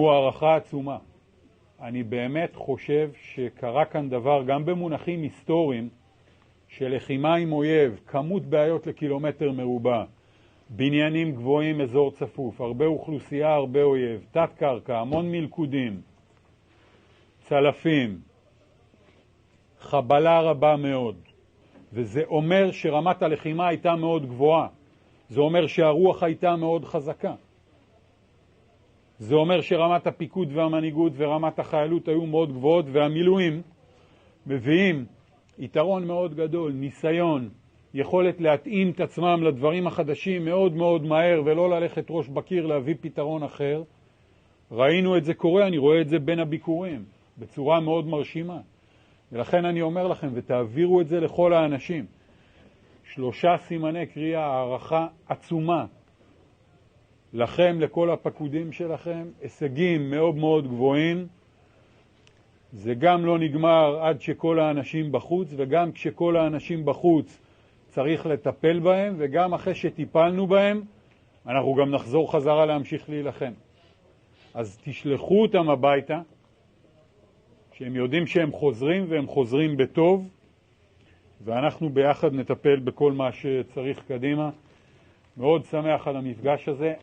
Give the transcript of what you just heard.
הוא הערכה עצומה. אני באמת חושב שקרה כאן דבר, גם במונחים היסטוריים, של לחימה עם אויב, כמות בעיות לקילומטר מרובע, בניינים גבוהים, אזור צפוף, הרבה אוכלוסייה, הרבה אויב, תת קרקע, המון מלכודים, צלפים, חבלה רבה מאוד. וזה אומר שרמת הלחימה הייתה מאוד גבוהה. זה אומר שהרוח הייתה מאוד חזקה. זה אומר שרמת הפיקוד והמנהיגות ורמת החיילות היו מאוד גבוהות, והמילואים מביאים יתרון מאוד גדול, ניסיון, יכולת להתאים את עצמם לדברים החדשים מאוד מאוד מהר ולא ללכת ראש בקיר להביא פתרון אחר. ראינו את זה קורה, אני רואה את זה בין הביקורים, בצורה מאוד מרשימה. ולכן אני אומר לכם, ותעבירו את זה לכל האנשים. 3 סימני קריאה, הערכה עצומה. לכם, לכל הפקודים שלכם, הישגים מאוד מאוד גבוהים. זה גם לא נגמר עד שכל האנשים בחוץ, וגם כשכל האנשים בחוץ צריך לטפל בהם, וגם אחרי שטיפלנו בהם, אנחנו גם נחזור חזרה להמשיך להילחם. אז תשלחו אותם הביתה, שהם יודעים שהם חוזרים, והם חוזרים בטוב, ואנחנו ביחד נטפל בכל מה שצריך קדימה. מאוד שמח על המפגש הזה.